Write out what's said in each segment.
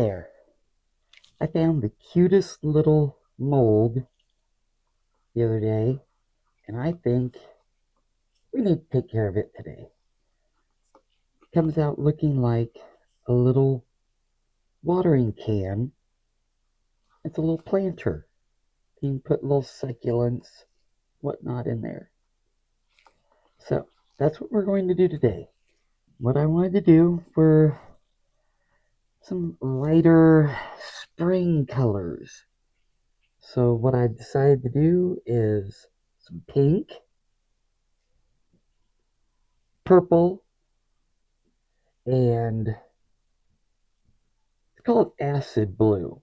there. I found the cutest little mold the other day, and I think we need to take care of it today. It comes out looking like a little watering can. It's a little planter. You can put little succulents, whatnot in there. So that's what we're going to do today. What I wanted to do were some lighter spring colors. So what I decided to do is some pink, purple, and it's called acid blue.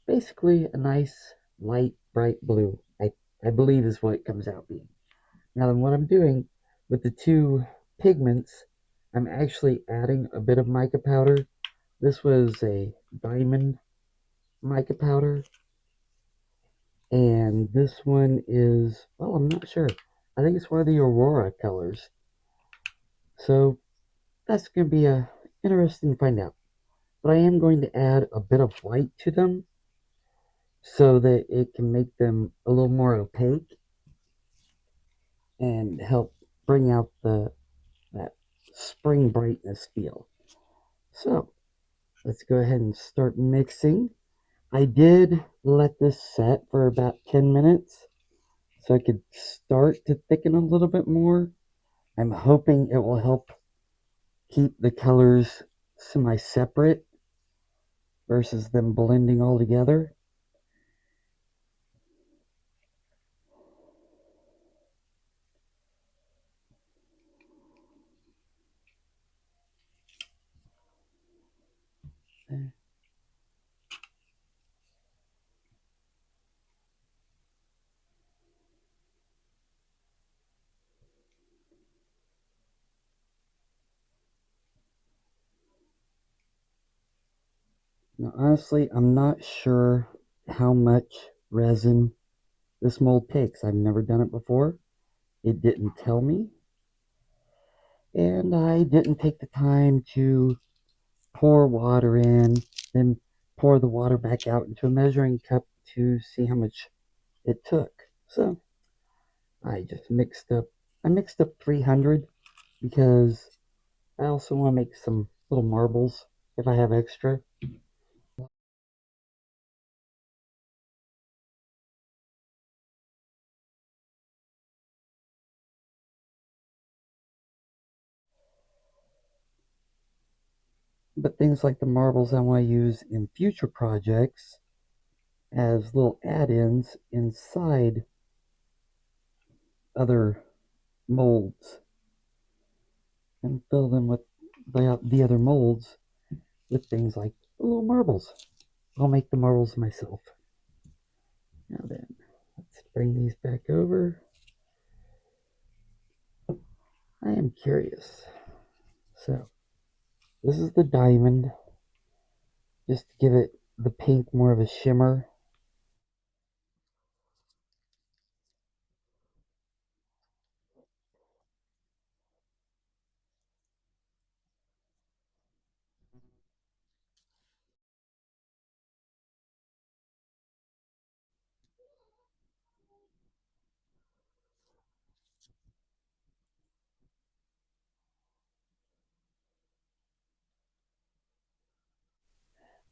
Basically a nice light bright blue. I believe is what it comes out being. Now then what I'm doing with the two pigments, I'm actually adding a bit of mica powder. This was a diamond mica powder. And this one is, well, I'm not sure. I think it's one of the Aurora colors. So that's going to be interesting to find out. But I am going to add a bit of white to them so that it can make them a little more opaque and help bring out that spring brightness feel. So let's go ahead and start mixing. I did let this set for about 10 minutes so I could start to thicken a little bit more. I'm hoping it will help keep the colors semi-separate versus them blending all together. Now, honestly, I'm not sure how much resin this mold takes. I've never done it before. It didn't tell me. And I didn't take the time to pour water in, then pour the water back out into a measuring cup to see how much it took. So I just I mixed up 300 because I also want to make some little marbles if I have extra. But things like the marbles I want to use in future projects as little add-ins inside other molds and fill them with the other molds with things like little marbles. I'll make the marbles myself. Now then, let's bring these back over. I am curious. So, this is the diamond, just to give it the pink more of a shimmer.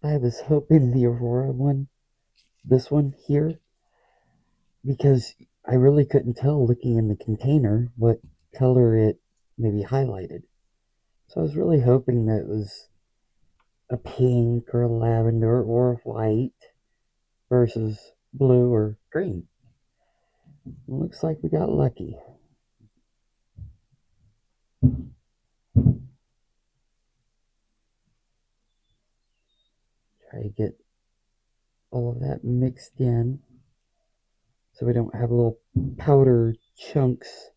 I was hoping the Aurora one, this one here, because I really couldn't tell looking in the container what color it maybe highlighted. So I was really hoping that it was a pink or a lavender or white versus blue or green. It looks like we got lucky. Try to get all of that mixed in so we don't have little powder chunks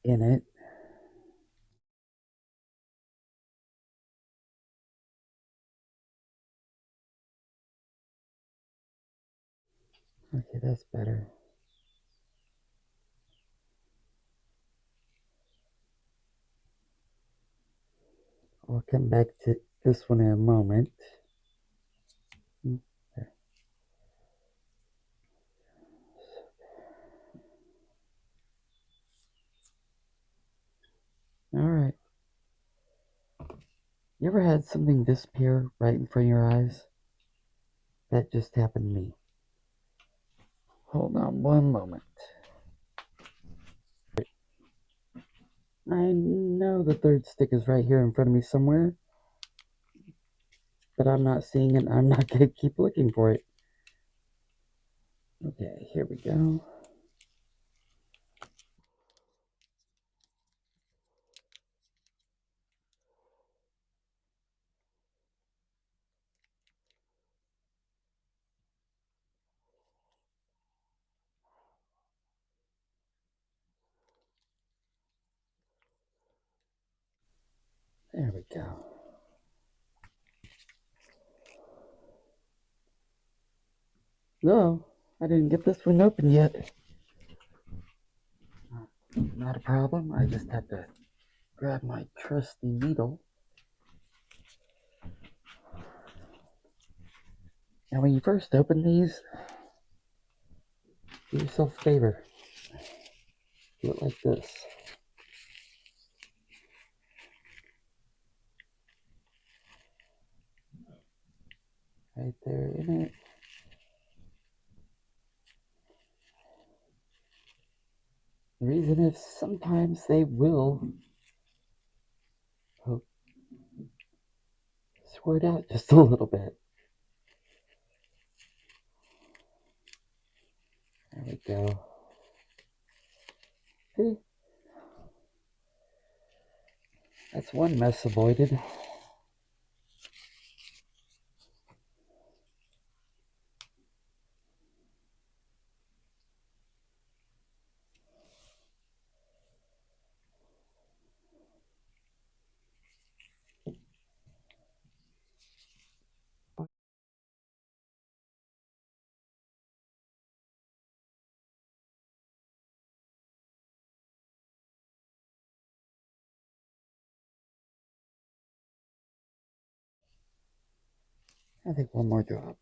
in it. Okay, that's better. I'll come back to this one in a moment. Alright. You ever had something disappear right in front of your eyes? That just happened to me. Hold on one moment. I know the third stick is right here in front of me somewhere, but I'm not seeing it. I'm not going to keep looking for it. Okay, here we go. There we go. No, I didn't get this one open yet. Not a problem. I just had to grab my trusty needle. Now, when you first open these, do yourself a favor. Do it like this. Right there in it. The reason is sometimes they will squirt out just a little bit. There we go. See? That's one mess avoided. I think one more drop.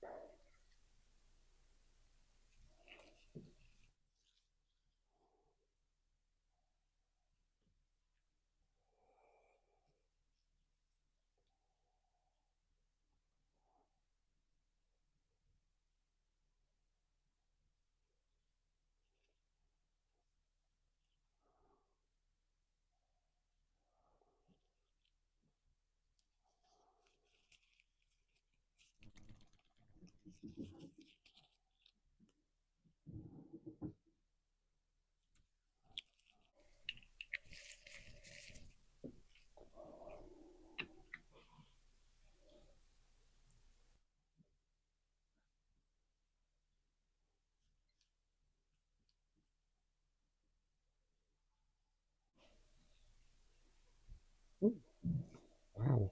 Ooh, wow.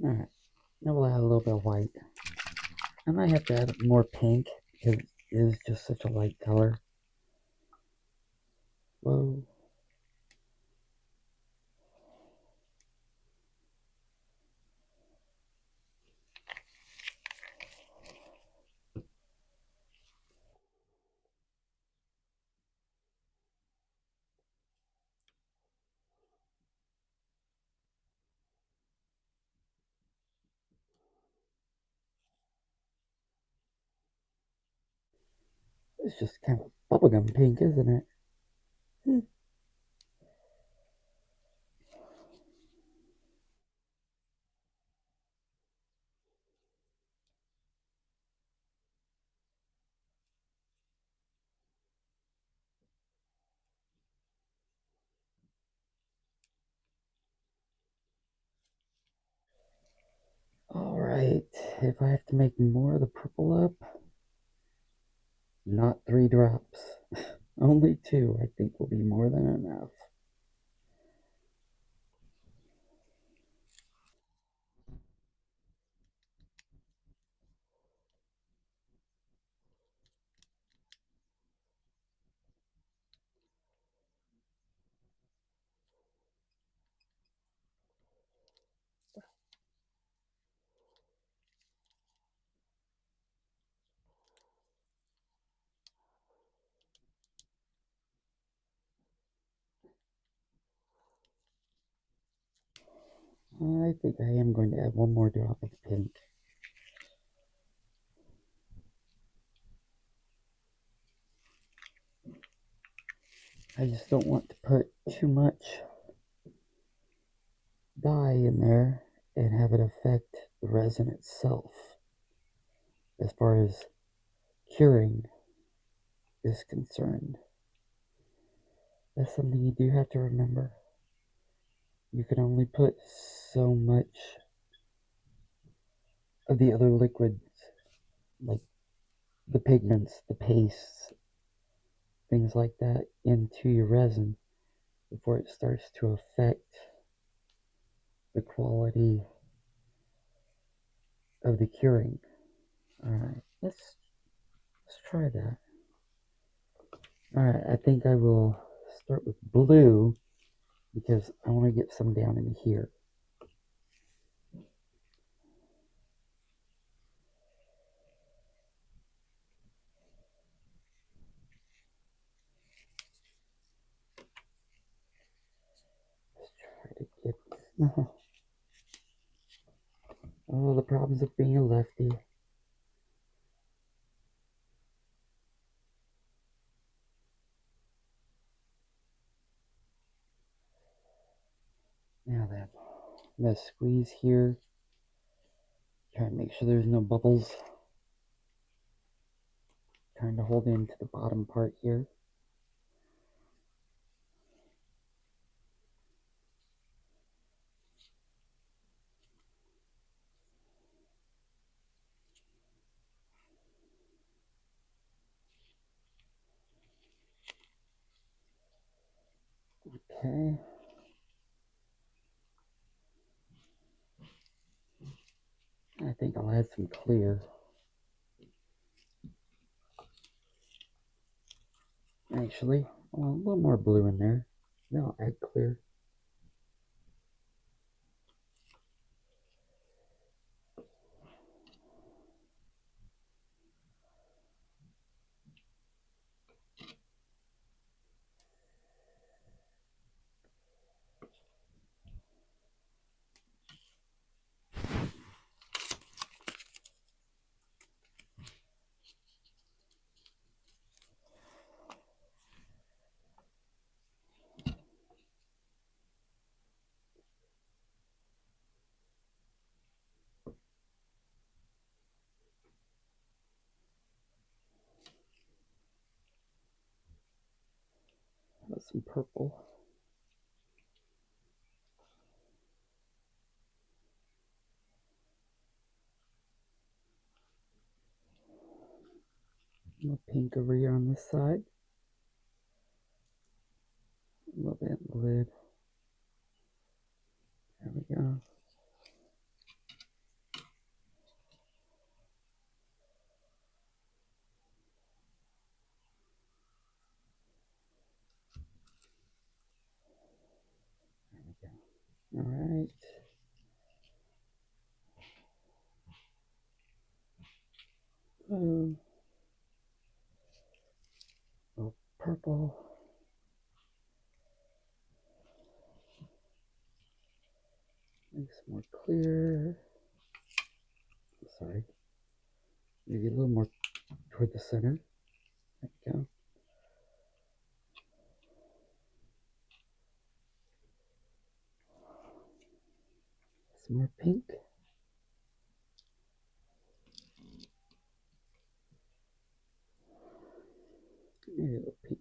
Alright, now we'll add a little bit of white. I might have to add more pink because it is just such a light color. Whoa. It's just kind of bubblegum pink, isn't it? Alright, if I have to make more of the purple up, not 3 drops. Only 2, I think, will be more than enough. I think I am going to add 1 more drop of pink. I just don't want to put too much dye in there and have it affect the resin itself as far as curing is concerned. That's something you do have to remember. You can only put so much of the other liquids, like the pigments, the pastes, things like that, into your resin before it starts to affect the quality of the curing. Alright, let's try that. Alright, I think I will start with blue because I want to get some down in here. Let's try to get... Oh, the problems of being a lefty. Now then, I'm going to squeeze here. Try and make sure there's no bubbles. Trying to hold into the bottom part here. Okay. I think I'll add some clear. Actually, I want a little more blue in there. Then I'll add clear. With some purple. A little pink over here on this side. A little bit in the lid. There we go. There we go. Alright. Blue. A little purple. Make some more clear. Sorry. Maybe a little more toward the center. There we go. Some more pink. Maybe a little pink.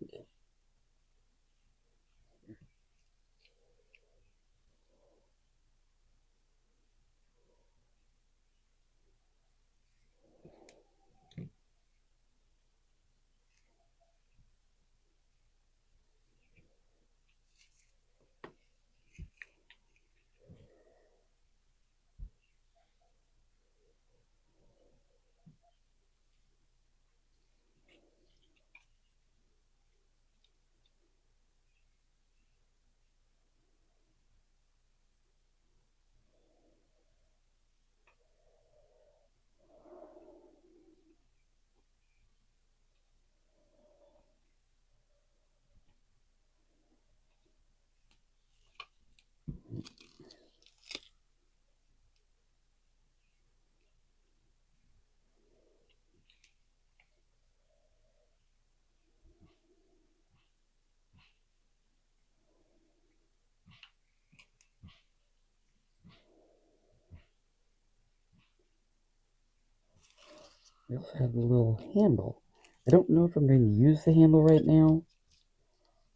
We also have the little handle. I don't know if I'm going to use the handle right now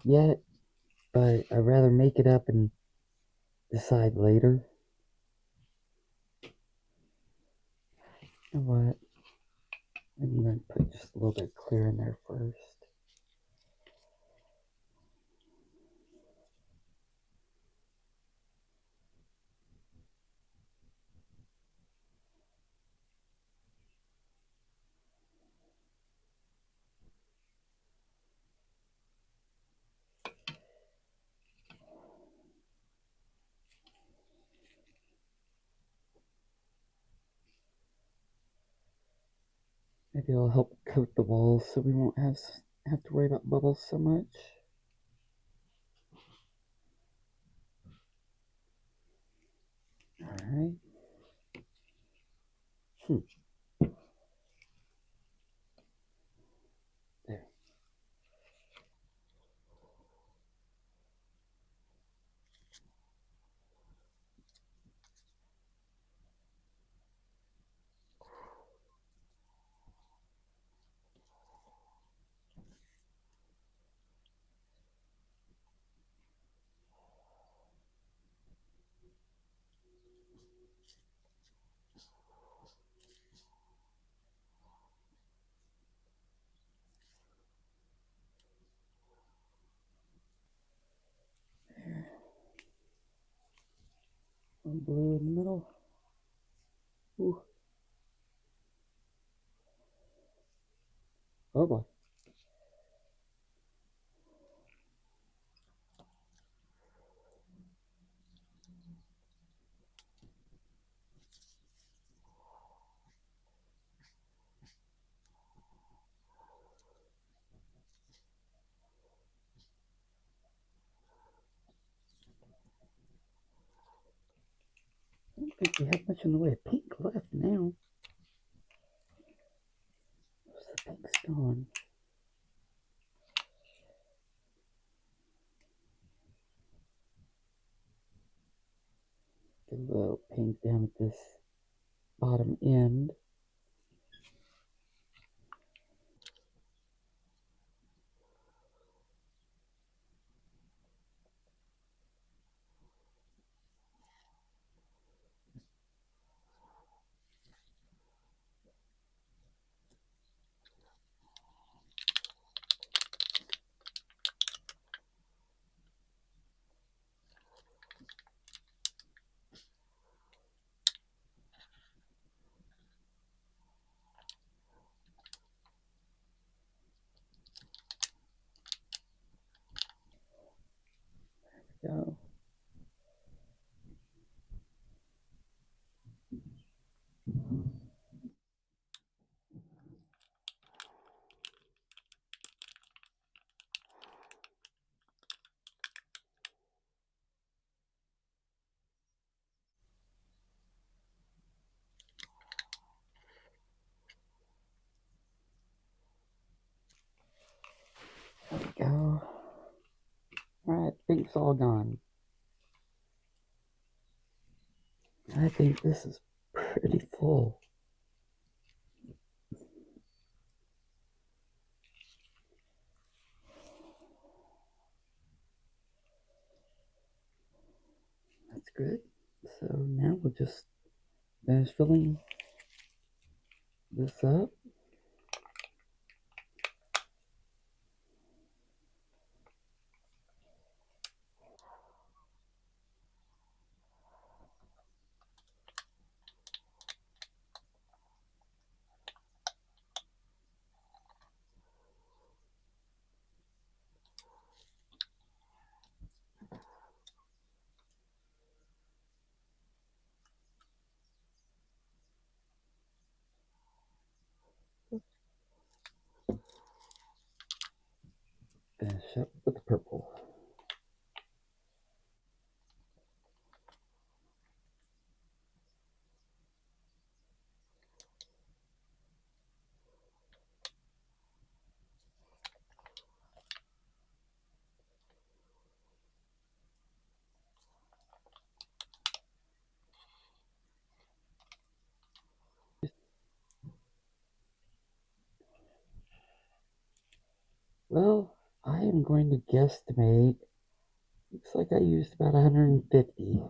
yet, but I'd rather make it up and decide later. You know what? I'm going to put just a little bit clear in there first. Maybe it'll help coat the walls so we won't have to worry about bubbles so much. Alright. There. There. One blue in the middle. Ooh. Oh boy. I don't think we have much in the way of pink left now. Most of the pink's gone. Get a little pink down at this bottom end. Go. There we go. Alright, pink's all gone. I think this is pretty full. That's good. So now we'll just finish filling this up. Finish up with the purple. Well, I am going to guesstimate. Looks like I used about 150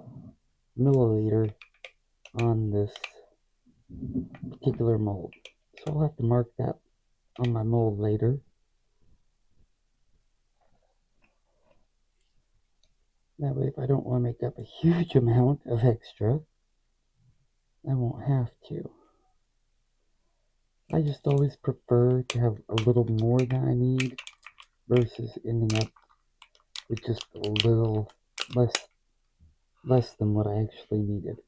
milliliter on this particular mold. So I'll have to mark that on my mold later. That way, if I don't want to make up a huge amount of extra, I won't have to. I just always prefer to have a little more than I need versus ending up with just a little less than what I actually needed.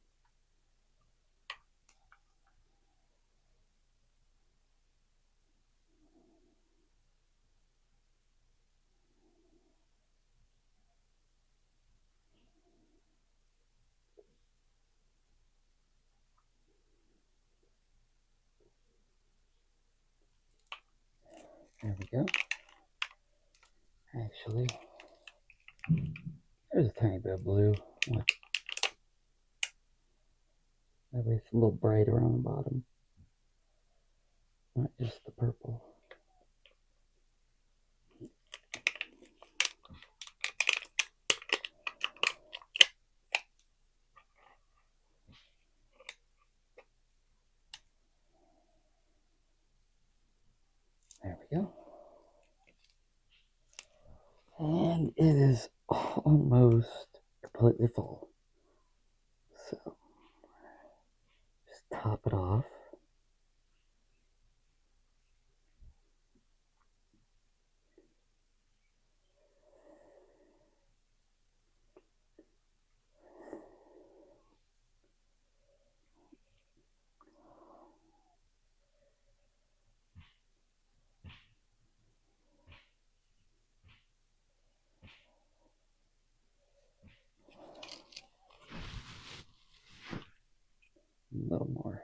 There we go. Actually, there's a tiny bit of blue. That way it's a little brighter on the bottom, not just the purple. There we go. And it is almost completely full. So, just top it off. A little more.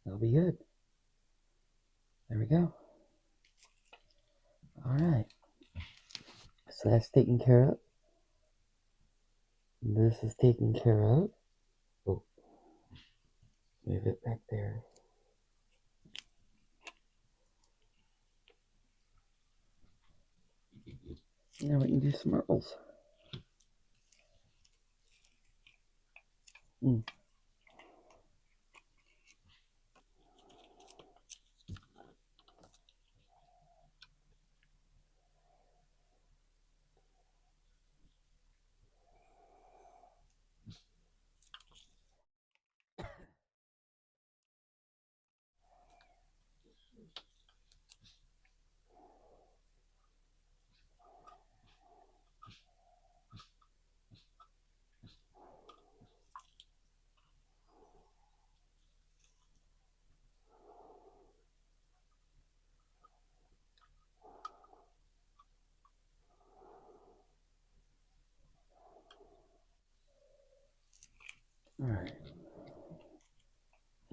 That'll be good. There we go. Alright. So that's taken care of. This is taken care of. Oh, move it back there. Now we can do some marbles. Alright.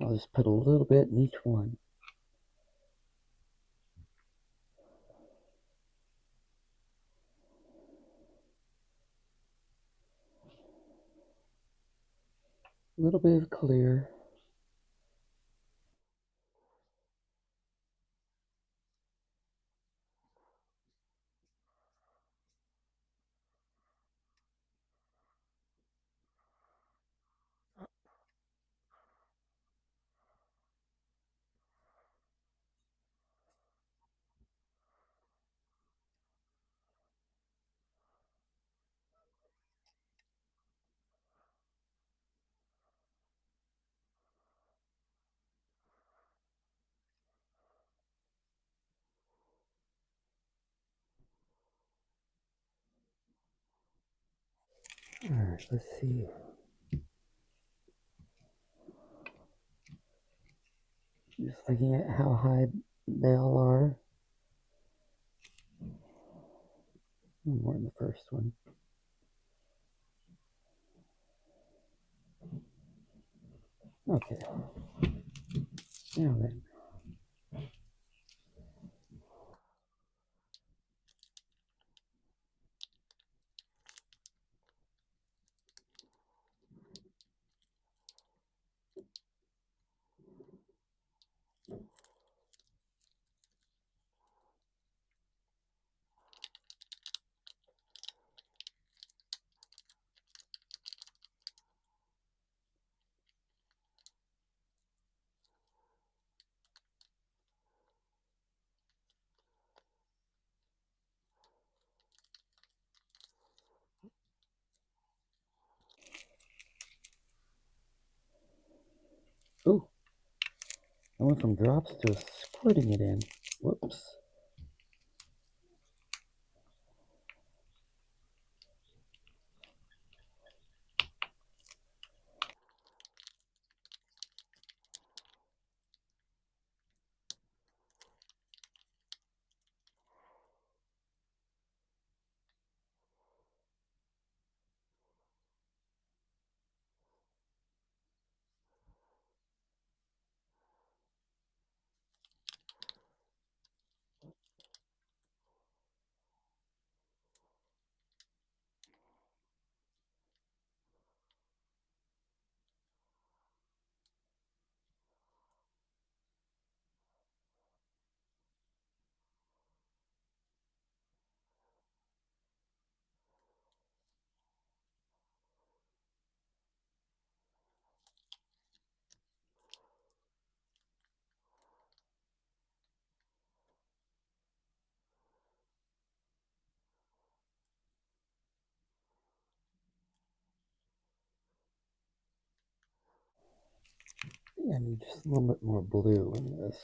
I'll just put a little bit in each one. A little bit of clear. Alright, let's see. Just looking at how high they all are. More in the first one. Okay. Now then. Ooh, I went from drops to squirting it in. Whoops. I need just a little bit more blue in this.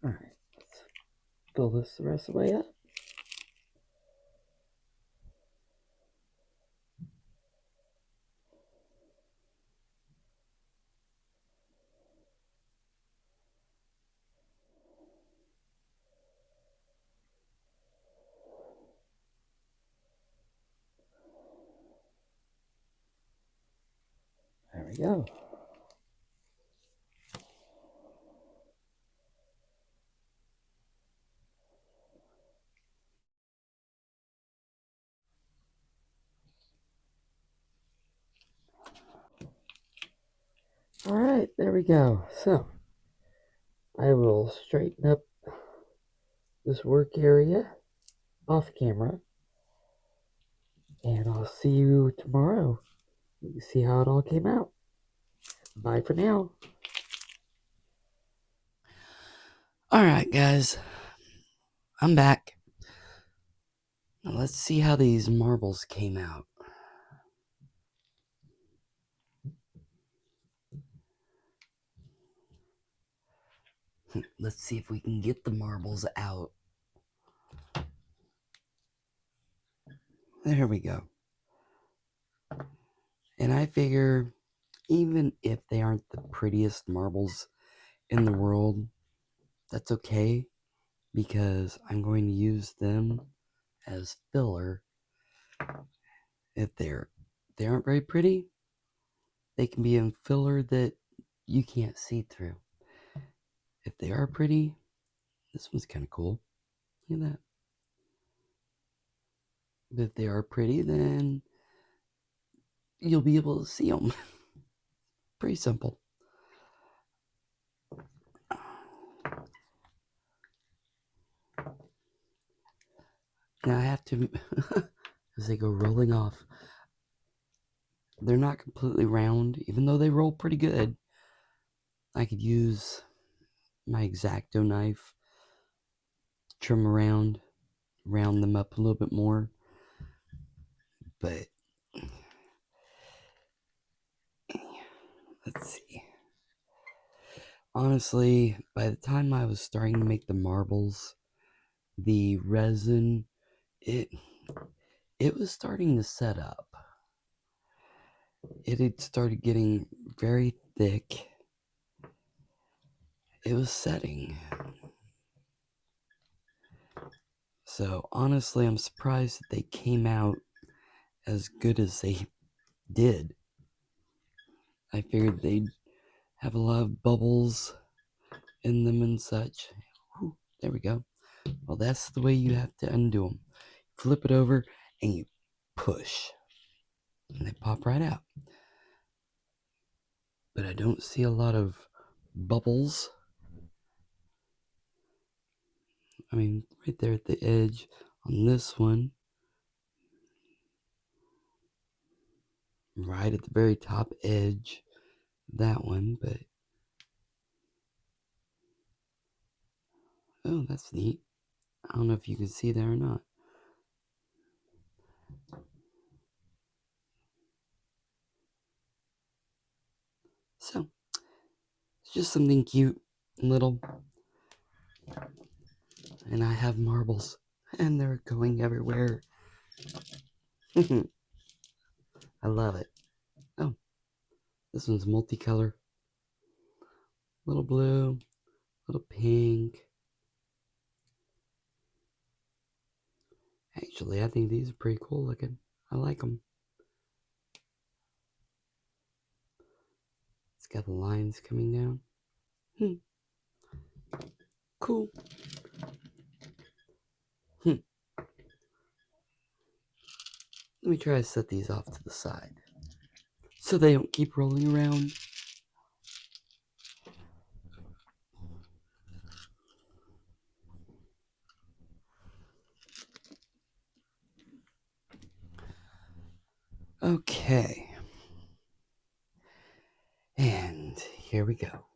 Alright, let's fill this the rest of the way up. There we go. Alright, there we go. So, I will straighten up this work area off camera, and I'll see you tomorrow. You see how it all came out. Bye for now. Alright, guys. I'm back. Now let's see how these marbles came out. Let's see if we can get the marbles out. There we go. And I figure, even if they aren't the prettiest marbles in the world, that's okay, because I'm going to use them as filler. If they aren't very pretty, they can be in filler that you can't see through. If they are pretty, this one's kind of cool. Look at that. But if they are pretty, then you'll be able to see them. Pretty simple. Now I have to, as they go rolling off, they're not completely round, even though they roll pretty good. I could use my X-Acto knife to trim around, round them up a little bit more. But let's see. Honestly, by the time I was starting to make the marbles, the resin, it was starting to set up. It had started getting very thick. It was setting. So honestly, I'm surprised that they came out as good as they did. I figured they'd have a lot of bubbles in them and such. Whew, there we go. Well, that's the way you have to undo them. Flip it over and you push, and they pop right out. But I don't see a lot of bubbles. I mean, right there at the edge on this one, right at the very top edge, that one. But oh, that's neat. I don't know if you can see there or not. So it's just something cute and little. And I have marbles, and they're going everywhere. I love it. Oh, this one's multicolor. Little blue, little pink. Actually, I think these are pretty cool looking. I like them. It's got the lines coming down. Cool. Let me try to set these off to the side so they don't keep rolling around. Okay. And here we go.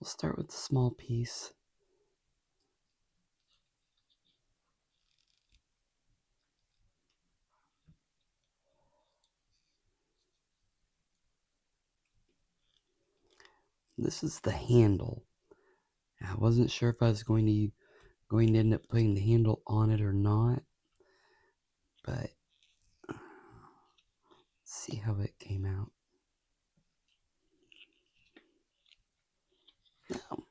We'll start with the small piece. This is the handle. I wasn't sure if I was going to end up putting the handle on it or not, but let's see how it came out. Now,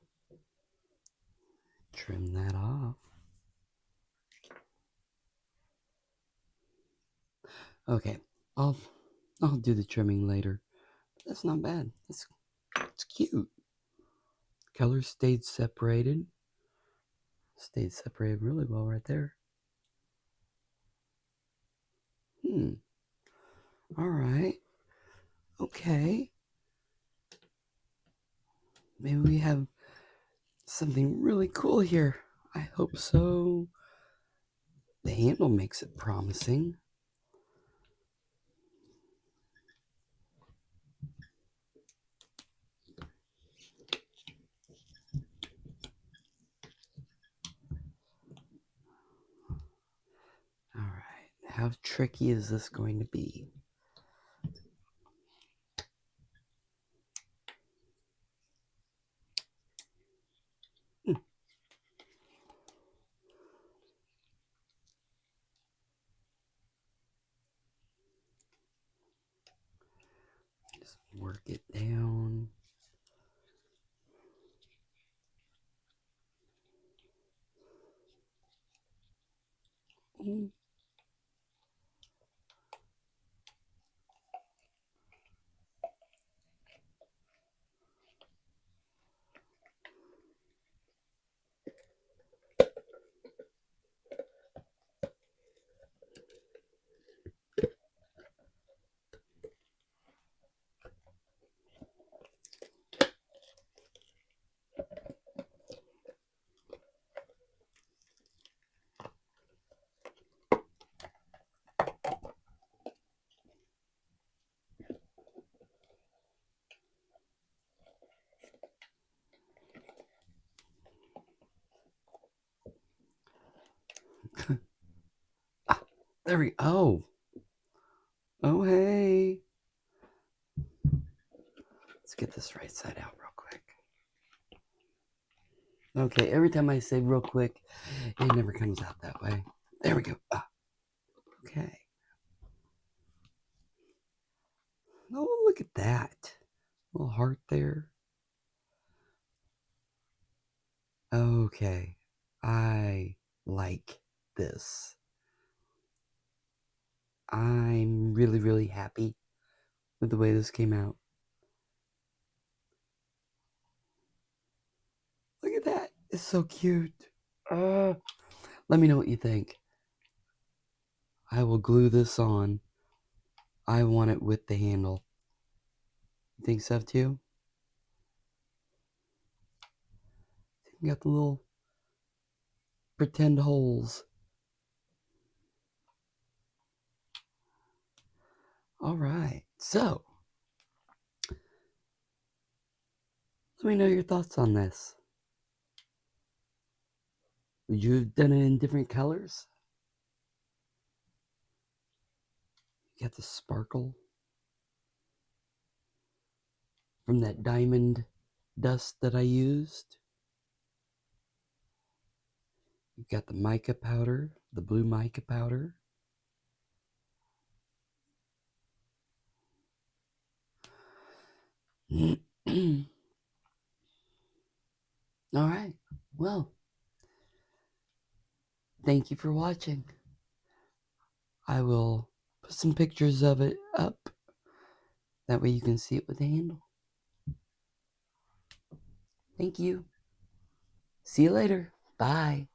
trim that off. Okay, I'll do the trimming later. That's not bad. It's cute. Colors stayed separated. Stayed separated really well right there. Alright. Okay. Maybe we have something really cool here. I hope so. The handle makes it promising. Alright. How tricky is this going to be? Work it down. There we go. Oh, hey. Let's get this right side out real quick. Okay, every time I say real quick, it never comes out that way. There we go. Okay. Oh, look at that. Little heart there. Okay. I like this. I'm really, really happy with the way this came out. Look at that. It's so cute. Let me know what you think. I will glue this on. I want it with the handle. You think so too? You got the little pretend holes. All right. So, let me know your thoughts on this. Would you have done it in different colors? You got the sparkle from that diamond dust that I used. You got the mica powder, the blue mica powder. All right. Well, thank you for watching. I will put some pictures of it up. That way you can see it with the handle. Thank you. See you later. Bye.